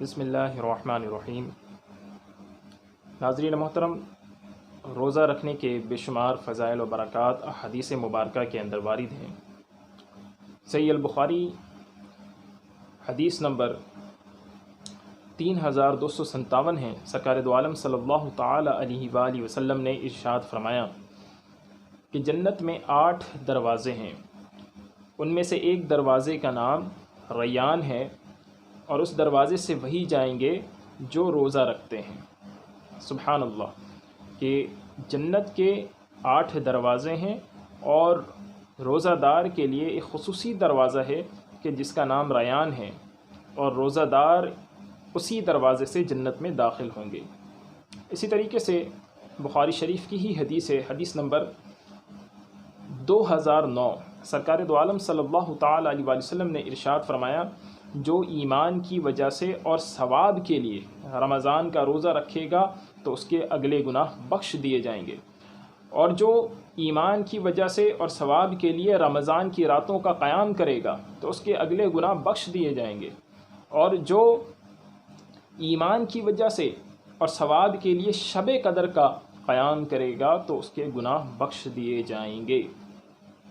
بسم اللہ الرحمن الرحیم۔ ناظرین محترم، روزہ رکھنے کے بے شمار فضائل و برکات حدیث مبارکہ کے اندر وارد ہیں۔ صحیح البخاری حدیث نمبر 3257 ہیں۔ سرکار دو عالم صلی اللہ تعالی علیہ وآلہ وسلم نے ارشاد فرمایا کہ جنت میں 8 دروازے ہیں، ان میں سے ایک دروازے کا نام ریان ہے، اور اس دروازے سے وہی جائیں گے جو روزہ رکھتے ہیں۔ سبحان اللہ، کہ جنت کے 8 دروازے ہیں اور روزہ دار کے لیے ایک خصوصی دروازہ ہے کہ جس کا نام ریان ہے، اور روزہ دار اسی دروازے سے جنت میں داخل ہوں گے۔ اسی طریقے سے بخاری شریف کی ہی حدیث ہے، حدیث نمبر 2009۔ سرکار دو عالم صلی اللہ تعالی علیہ وآلہ وسلم نے ارشاد فرمایا، جو ایمان کی وجہ سے اور ثواب کے لیے رمضان کا روزہ رکھے گا تو اس کے اگلے گناہ بخش دیے جائیں گے، اور جو ایمان کی وجہ سے اور ثواب کے لیے رمضان کی راتوں کا قیام کرے گا تو اس کے اگلے گناہ بخش دیے جائیں گے، اور جو ایمان کی وجہ سے اور ثواب کے لیے شب قدر کا قیام کرے گا تو اس کے گناہ بخش دیے جائیں گے۔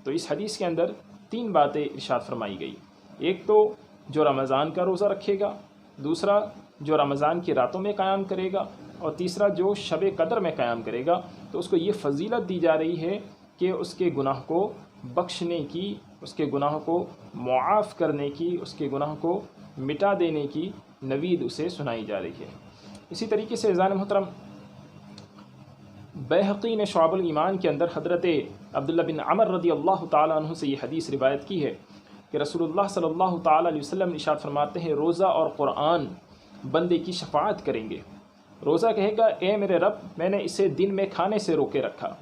تو اس حدیث کے اندر 3 باتیں ارشاد فرمائی گئی۔ ایک تو جو رمضان کا روزہ رکھے گا، دوسرا جو رمضان کی راتوں میں قیام کرے گا، اور تیسرا جو شب قدر میں قیام کرے گا، تو اس کو یہ فضیلت دی جا رہی ہے کہ اس کے گناہ کو بخشنے کی، اس کے گناہ کو معاف کرنے کی، اس کے گناہ کو مٹا دینے کی نوید اسے سنائی جا رہی ہے۔ اسی طریقے سے عزیزان محترم، بیہقی نے شعب الایمان کے اندر حضرت عبداللہ بن عمر رضی اللہ تعالیٰ عنہ سے یہ حدیث روایت کی ہے کہ رسول اللہ صلی اللہ تعالیٰ علیہ وسلم ارشاد فرماتے ہیں، روزہ اور قرآن بندے کی شفاعت کریں گے۔ روزہ کہے گا، اے میرے رب، میں نے اسے دن میں کھانے سے روکے رکھا،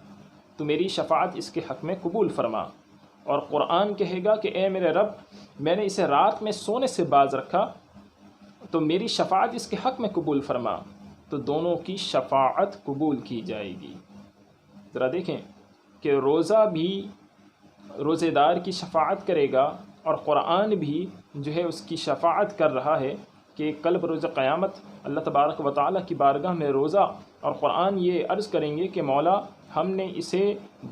تو میری شفاعت اس کے حق میں قبول فرما۔ اور قرآن کہے گا کہ اے میرے رب، میں نے اسے رات میں سونے سے باز رکھا، تو میری شفاعت اس کے حق میں قبول فرما۔ تو دونوں کی شفاعت قبول کی جائے گی۔ ذرا دیکھیں کہ روزہ بھی روزے دار کی شفاعت کرے گا، اور قرآن بھی جو ہے اس کی شفاعت کر رہا ہے کہ کل بروز قیامت اللہ تبارک و تعالیٰ کی بارگاہ میں روزہ اور قرآن یہ عرض کریں گے کہ مولا، ہم نے اسے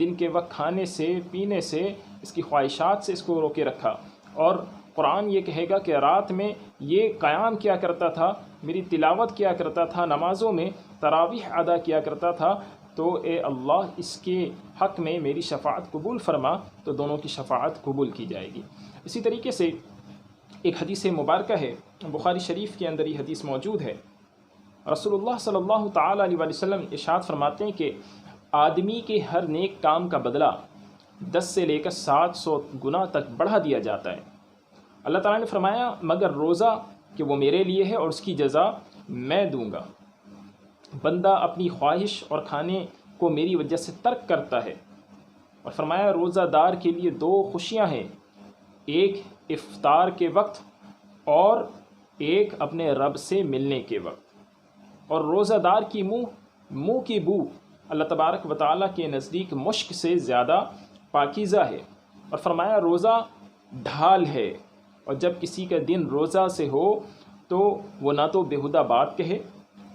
دن کے وقت کھانے سے، پینے سے، اس کی خواہشات سے اس کو روکے رکھا، اور قرآن یہ کہے گا کہ رات میں یہ قیام کیا کرتا تھا، میری تلاوت کیا کرتا تھا، نمازوں میں تراویح ادا کیا کرتا تھا، تو اے اللہ اس کے حق میں میری شفاعت قبول فرما۔ تو دونوں کی شفاعت قبول کی جائے گی۔ اسی طریقے سے ایک حدیث مبارکہ ہے، بخاری شریف کے اندر یہ حدیث موجود ہے۔ رسول اللہ صلی اللہ تعالیٰ علیہ وآلہ وسلم ارشاد فرماتے ہیں کہ آدمی کے ہر نیک کام کا بدلہ 10 سے لے کر 700 گنا تک بڑھا دیا جاتا ہے۔ اللہ تعالیٰ نے فرمایا، مگر روزہ کہ وہ میرے لیے ہے اور اس کی جزا میں دوں گا۔ بندہ اپنی خواہش اور کھانے کو میری وجہ سے ترک کرتا ہے، اور فرمایا روزہ دار کے لیے 2 خوشیاں ہیں، ایک افطار کے وقت اور ایک اپنے رب سے ملنے کے وقت۔ اور روزہ دار کی منہ کی بو اللہ تبارک و تعالیٰ کے نزدیک مشک سے زیادہ پاکیزہ ہے، اور فرمایا روزہ ڈھال ہے، اور جب کسی کا دن روزہ سے ہو تو وہ نہ تو بیہودہ بات کہے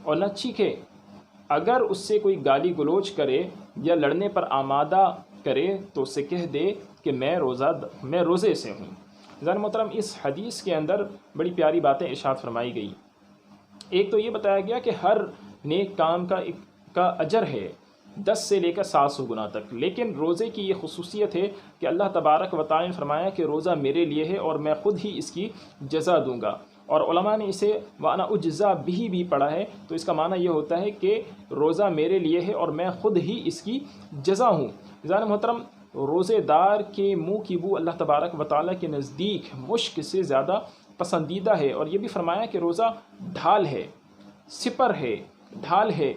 اور نہ چیخے۔ اگر اس سے کوئی گالی گلوچ کرے یا لڑنے پر آمادہ کرے تو اسے کہہ دے کہ میں روزے سے ہوں۔ عزیزان محترم، اس حدیث کے اندر بڑی پیاری باتیں ارشاد فرمائی گئی۔ ایک تو یہ بتایا گیا کہ ہر نیک کام کا اجر ہے 10 سے لے کر 700 گنا تک، لیکن روزے کی یہ خصوصیت ہے کہ اللہ تبارک و تعالیٰ نے فرمایا کہ روزہ میرے لیے ہے اور میں خود ہی اس کی جزا دوں گا۔ اور علماء نے اسے وَأَنَا أُجْزَىٰ بِهِ بھی پڑھا ہے، تو اس کا معنی یہ ہوتا ہے کہ روزہ میرے لیے ہے اور میں خود ہی اس کی جزا ہوں۔ عزیزان محترم، روزے دار کے منہ کی بو اللہ تبارک و تعالیٰ کے نزدیک مشک سے زیادہ پسندیدہ ہے، اور یہ بھی فرمایا کہ روزہ ڈھال ہے، سپر ہے، ڈھال ہے،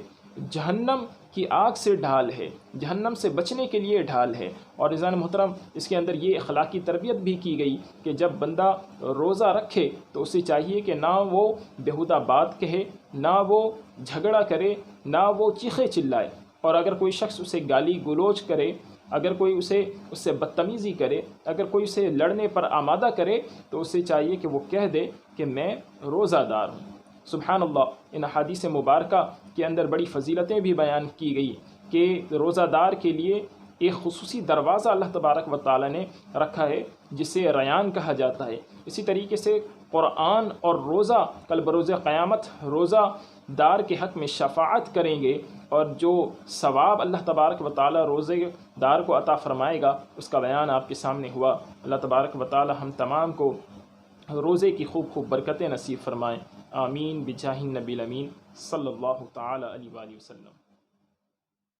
جہنم کی آگ سے ڈھال ہے، جہنم سے بچنے کے لیے ڈھال ہے۔ اور عزیزان محترم، اس کے اندر یہ اخلاقی تربیت بھی کی گئی کہ جب بندہ روزہ رکھے تو اسے چاہیے کہ نہ وہ بیہودہ بات کہے، نہ وہ جھگڑا کرے، نہ وہ چیخے چلائے، اور اگر کوئی شخص اسے گالی گلوچ کرے، اگر کوئی اس سے بدتمیزی کرے، اگر کوئی اسے لڑنے پر آمادہ کرے، تو اسے چاہیے کہ وہ کہہ دے کہ میں روزہ دار ہوں۔ سبحان اللہ، ان احادیث مبارکہ کے اندر بڑی فضیلتیں بھی بیان کی گئی کہ روزہ دار کے لیے ایک خصوصی دروازہ اللہ تبارک و تعالی نے رکھا ہے جسے ریان کہا جاتا ہے۔ اسی طریقے سے قرآن اور روزہ کل بروز قیامت روزہ دار کے حق میں شفاعت کریں گے، اور جو ثواب اللہ تبارک و تعالی روزے دار کو عطا فرمائے گا اس کا بیان آپ کے سامنے ہوا۔ اللہ تبارک و تعالی ہم تمام کو روزے کی خوب خوب برکتیں نصیب فرمائیں، آمین بجاہ النبی الامین صلی اللہ تعالی علیہ وآلہ وسلم۔